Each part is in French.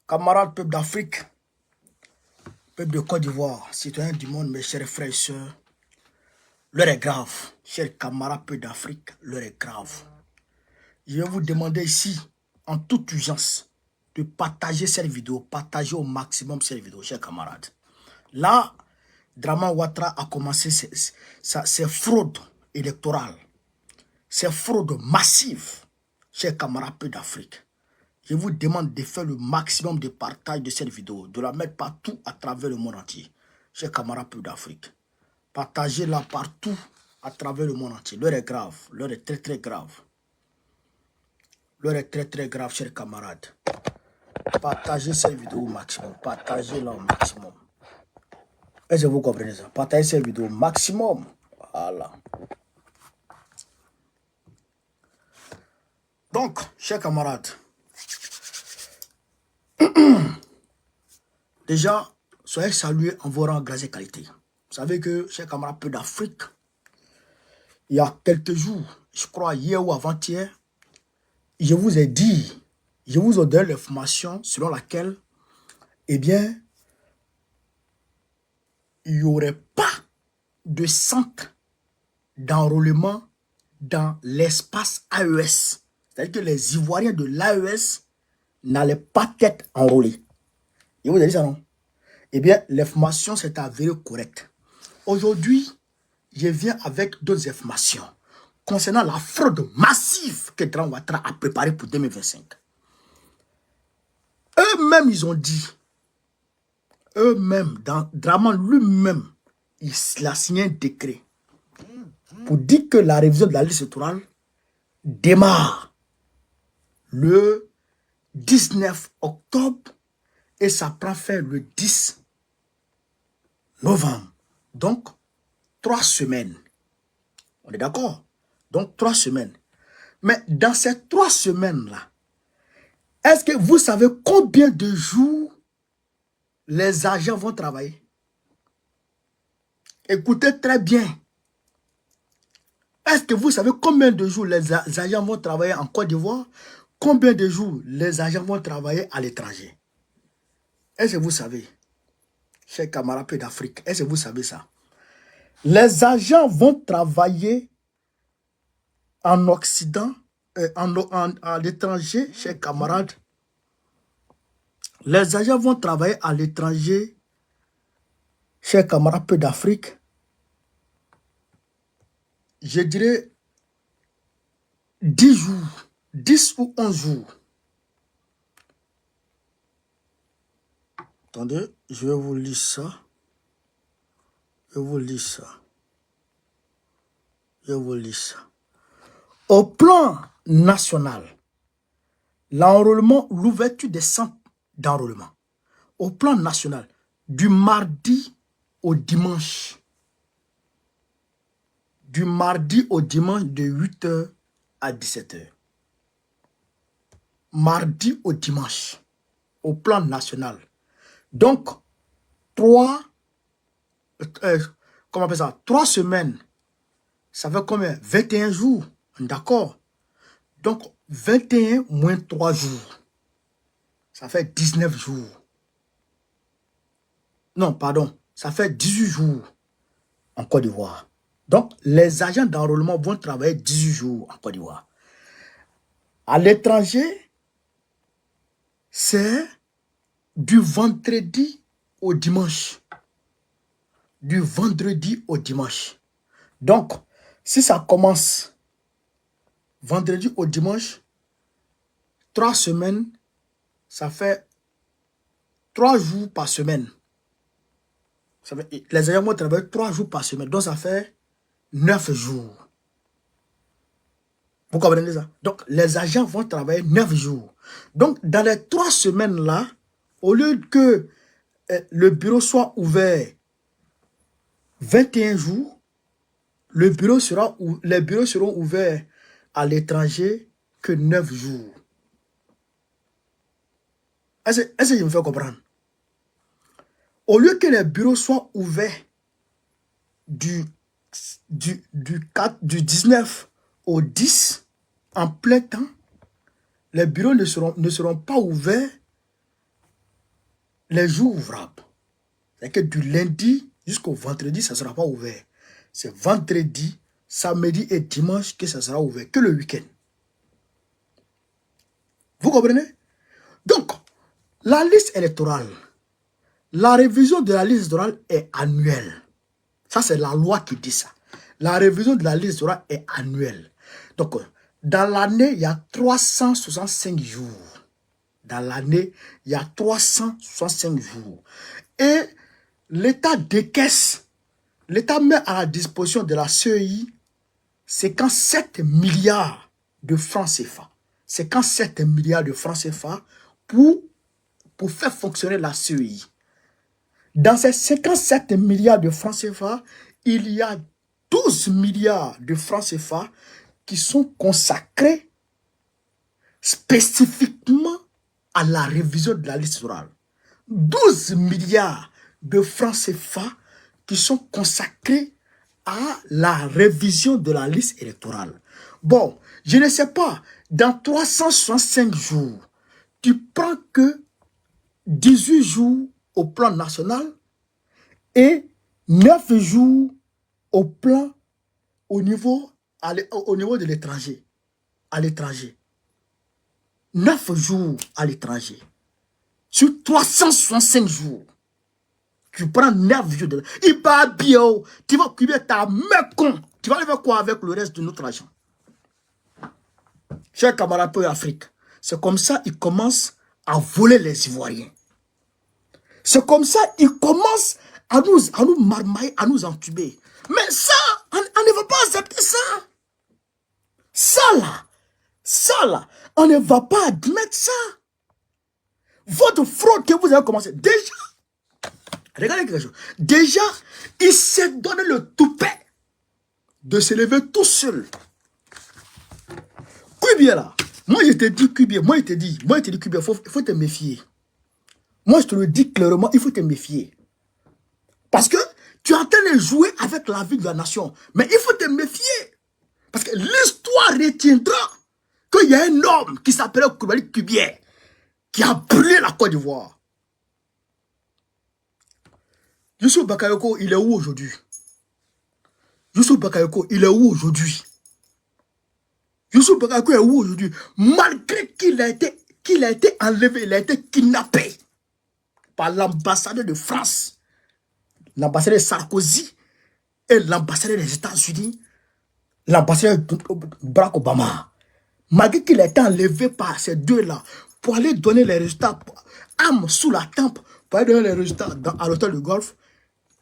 Camarades, peuple d'Afrique, peuple de Côte d'Ivoire, citoyens du monde, mes chers frères et sœurs, l'heure est grave. Chers camarades, peuple d'Afrique, l'heure est grave. Je vais vous demander ici, en toute urgence, de partager cette vidéo, partager au maximum cette vidéo, chers camarades. Là, Dramane Ouattara a commencé ses fraudes électorales, ses fraudes massives, chers camarades, peuple d'Afrique. Je vous demande de faire le maximum de partage de cette vidéo, de la mettre partout à travers le monde entier. Chers camarades peu d'Afrique, partagez-la partout à travers le monde entier. L'heure est grave, l'heure est très grave. L'heure est très grave, chers camarades. Partagez cette vidéo au maximum, partagez-la au maximum. Est-ce que vous comprenez ça? Partagez cette vidéo au maximum. Voilà. Donc, chers camarades, déjà, soyez salués en vos rangs, grâce et qualité. Vous savez que, chers camarades peu d'Afrique, il y a quelques jours, je crois hier ou avant-hier, je vous ai dit, je vous ai donné l'information selon laquelle, eh bien, il n'y aurait pas de centre d'enrôlement dans l'espace AES. C'est-à-dire que les Ivoiriens de l'AES n'allaient pas être enrôlés. Je vous ai dit ça, non? Eh bien, l'information s'est avérée correcte. Aujourd'hui, je viens avec d'autres informations concernant la fraude massive que Dramane Ouattara a préparée pour 2025. Eux-mêmes, ils ont dit, eux-mêmes, Dramane lui-même, il a signé un décret pour dire que la révision de la liste électorale démarre le 19 octobre et ça prend fin le 10 novembre. Donc, 3 semaines. On est d'accord? Donc, 3 semaines. Mais dans ces 3 semaines-là, est-ce que vous savez combien de jours les agents vont travailler? Écoutez très bien. Est-ce que vous savez combien de jours les agents vont travailler en Côte d'Ivoire? Combien de jours les agents vont travailler à l'étranger? Est-ce que vous savez, chers camarades d'Afrique, est-ce que vous savez ça? Les agents vont travailler en Occident, à l'étranger, chers camarades. Les agents vont travailler à l'étranger, chers camarades d'Afrique. Je dirais 10 jours, 10 ou 11 jours. Attendez, je vais vous lire ça. Je vous lis ça. Je vous lis ça. Au plan national, l'enrôlement, l'ouverture des centres d'enrôlement. Au plan national, du mardi au dimanche. Du mardi au dimanche de 8 h à 17 h. Mardi au dimanche. Au plan national. Donc, 3 semaines, ça fait combien? 21 jours, d'accord? Donc, 21 moins 3 jours, ça fait 19 jours. Non, pardon, ça fait 18 jours en Côte d'Ivoire. Donc, les agents d'enrôlement vont travailler 18 jours en Côte d'Ivoire. À l'étranger, c'est du vendredi au dimanche. Du vendredi au dimanche. Donc, si ça commence vendredi au dimanche, 3 semaines, ça fait 3 jours par semaine. Ça fait, les agents vont travailler 3 jours par semaine. Donc, ça fait 9 jours. Vous comprenez ça? Donc, les agents vont travailler 9 jours. Donc, dans les 3 semaines-là, au lieu que le bureau soit ouvert 21 jours, les bureaux seront ouverts à l'étranger que 9 jours. Est-ce que je me fais comprendre? Au lieu que les bureaux soient ouverts du 19 au 10 en plein temps, les bureaux ne seront pas ouverts les jours ouvrables. C'est que du lundi jusqu'au vendredi, ça ne sera pas ouvert. C'est vendredi, samedi et dimanche que ça sera ouvert, que le week-end. Vous comprenez? Donc, la liste électorale, la révision de la liste électorale est annuelle. Ça, c'est la loi qui dit ça. La révision de la liste électorale est annuelle. Donc, dans l'année, il y a 365 jours. Dans l'année, il y a 365 jours. Et l'État décaisse, l'État met à la disposition de la CEI 57 milliards de francs CFA. 57 milliards de francs CFA pour faire fonctionner la CEI. Dans ces 57 milliards de francs CFA, il y a 12 milliards de francs CFA qui sont consacrés spécifiquement à la révision de la liste orale. 12 milliards de francs CFA qui sont consacrés à la révision de la liste électorale. Bon, je ne sais pas, dans 365 jours, tu prends que 18 jours au plan national et 9 jours au plan au niveau de l'étranger. À l'étranger. 9 jours à l'étranger. Sur 365 jours. Tu prends 9 jours de... Il va bien. Tu vas occuper ta main con. Tu vas aller faire quoi avec le reste de notre argent? Chers camarades de l'Afrique, c'est comme ça qu'ils commencent à voler les Ivoiriens. C'est comme ça qu'ils commencent à nous marmailler, à nous entuber. Mais ça, on ne va pas accepter ça. Ça là, on ne va pas admettre ça. Votre fraude que vous avez commencé, déjà, regardez quelque chose. Déjà, il s'est donné le toupet de se lever tout seul. Kubier là, moi je te dis Kubier, moi je te dis Kubier, il faut te méfier. Moi je te le dis clairement, il faut te méfier. Parce que tu es en train de jouer avec la vie de la nation. Mais il faut te méfier. Parce que l'histoire retiendra qu'il y a un homme qui s'appelait Koulibaly Kubier qui a brûlé la Côte d'Ivoire. Youssou Bakayoko, il est où aujourd'hui? Youssou Bakayoko, il est où aujourd'hui? Youssou Bakayoko est où aujourd'hui? Malgré qu'il a été enlevé, il a été kidnappé par l'ambassadeur de France, l'ambassadeur de Sarkozy et l'ambassadeur des États-Unis, l'ambassadeur de Barack Obama. Malgré qu'il a été enlevé par ces deux-là pour aller donner les résultats, âme sous la tempe, pour aller donner les résultats à l'hôtel du Golfe,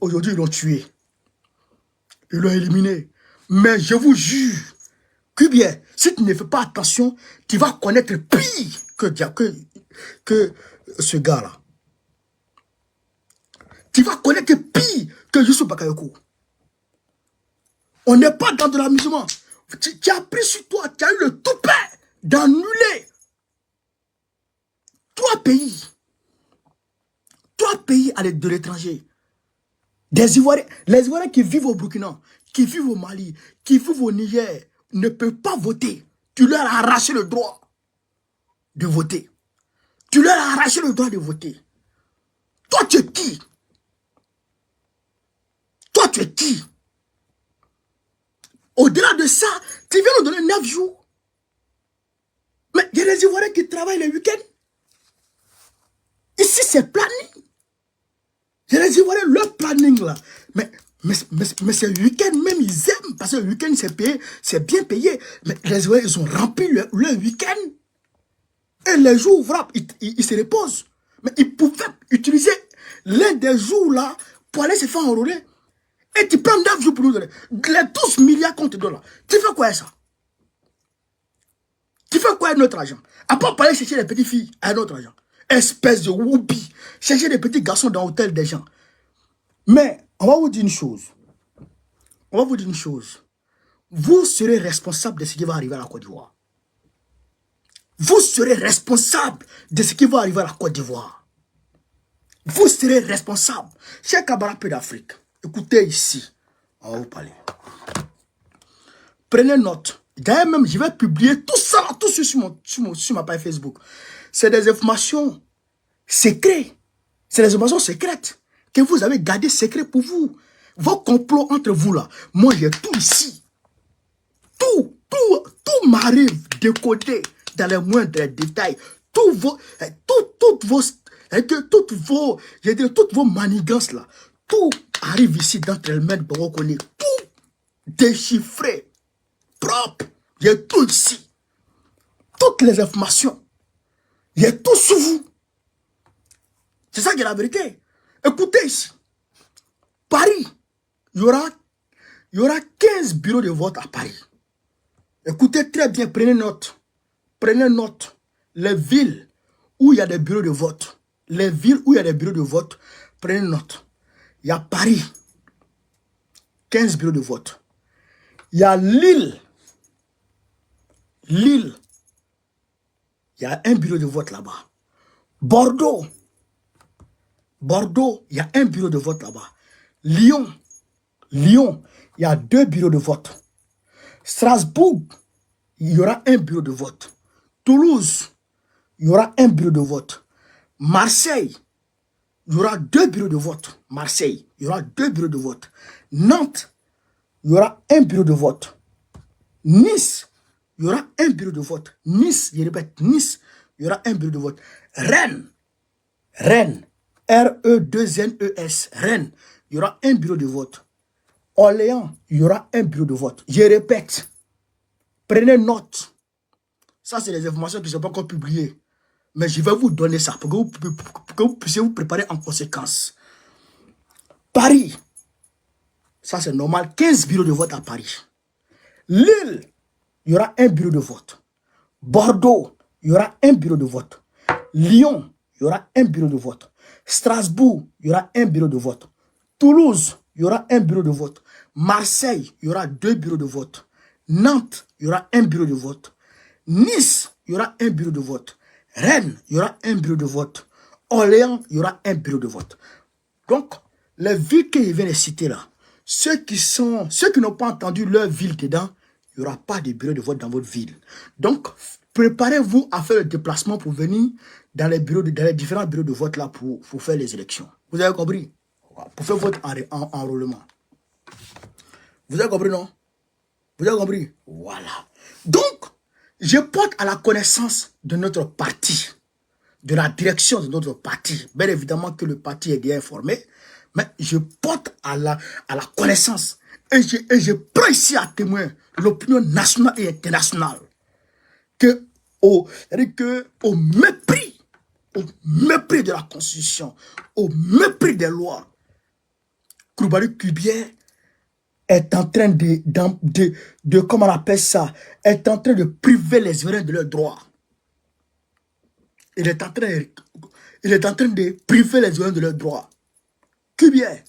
aujourd'hui ils l'ont tué. Ils l'ont éliminé. Mais je vous jure, Kubier, si tu ne fais pas attention, tu vas connaître pire que ce gars-là. Tu vas connaître pire que Youssou Bakayoko. On n'est pas dans de l'amusement. Tu as pris sur toi, tu as eu le toupet d'annuler 3 pays. 3 pays de l'étranger. Les Ivoiriens qui vivent au Burkina, qui vivent au Mali, qui vivent au Niger, ne peuvent pas voter. Tu leur as arraché le droit de voter. Tu leur as arraché le droit de voter. Toi, tu es qui? Toi, tu es qui? Au-delà de ça, tu viens nous donner 9 jours. Mais il y a des Ivoiriens qui travaillent le week-end. Ici, c'est planning. Il y a des Ivoiriens, leur planning là. Mais c'est le week-end même, ils aiment. Parce que le week-end, c'est payé, c'est bien payé. Mais les Ivoiriens, ils ont rempli leur week-end. Et les jours ouvrables, ils se reposent. Mais ils pouvaient utiliser l'un des jours là pour aller se faire enrôler. Et tu prends 9 jours pour nous donner. Les 12 milliards qu'on te donne là. Tu fais quoi ça? Tu fais quoi avec notre argent? À part aller chercher les petites filles avec notre argent. Espèce de whoopi. Chercher des petits garçons dans l'hôtel des gens. Mais, on va vous dire une chose. On va vous dire une chose. Vous serez responsable de ce qui va arriver à la Côte d'Ivoire. Vous serez responsable de ce qui va arriver à la Côte d'Ivoire. Vous serez responsable. Chers camarades d'Afrique, écoutez ici. On va vous parler. Prenez note. D'ailleurs même, je vais publier tout ça, tout sur ma page Facebook. C'est des informations secrètes. C'est les informations secrètes que vous avez gardées secrètes pour vous. Vos complots entre vous là, moi j'ai tout ici. Tout m'arrive de côté dans les moindres détails. Toutes vos manigances là, tout arrive ici dans le maître Borokone. Tout déchiffré, propre. J'ai tout ici. Toutes les informations. J'ai tout sous vous. C'est ça qui est la vérité. Écoutez ici. Paris, il y aura 15 bureaux de vote à Paris. Écoutez très bien, prenez note. Prenez note. Les villes où il y a des bureaux de vote. Les villes où il y a des bureaux de vote, prenez note. Il y a Paris, 15 bureaux de vote. Il y a Lille. Lille, il y a un bureau de vote là-bas. Bordeaux, il y a un bureau de vote là-bas. Lyon, il y a 2 bureaux de vote. Strasbourg, il y aura un bureau de vote. Toulouse, il y aura un bureau de vote. Marseille, il y aura 2 bureaux de vote. Marseille, il y aura 2 bureaux de vote. Nantes, il y aura un bureau de vote. Nice, il y aura un bureau de vote. Nice, je répète, Nice, il y aura un bureau de vote. Rennes, R-E-2-N-E-S, Rennes, il y aura un bureau de vote. Orléans, il y aura un bureau de vote. Je répète, prenez note. Ça, c'est les informations qui ne sont pas encore publiées. Mais je vais vous donner ça pour que vous puissiez vous préparer en conséquence. Paris, ça c'est normal, 15 bureaux de vote à Paris. Lille, il y aura un bureau de vote. Bordeaux, il y aura un bureau de vote. Lyon, il y aura un bureau de vote. Strasbourg, il y aura un bureau de vote. Toulouse, il y aura un bureau de vote. Marseille, il y aura 2 bureaux de vote. Nantes, il y aura un bureau de vote. Nice, il y aura un bureau de vote. Rennes, il y aura un bureau de vote. Orléans, il y aura un bureau de vote. Donc, les villes que je viens de citer là, ceux qui n'ont pas entendu leur ville dedans, il n'y aura pas de bureau de vote dans votre ville. Donc, préparez-vous à faire le déplacement pour venir dans les différents bureaux de vote là pour faire les élections. Vous avez compris? Pour faire votre enrôlement. Vous avez compris, non? Vous avez compris? Voilà. Donc, je porte à la connaissance de notre parti, de la direction de notre parti. Bien évidemment que le parti est bien informé, mais je porte à la connaissance. Et je prends ici à témoin l'opinion nationale et internationale que au mépris de la Constitution, au mépris des lois, Koulibaly Kubier est en train de comment on appelle ça, est en train de priver les Ivoiriens de leurs droits. Il est en train de priver les Ivoiriens de leurs droits. Kubier.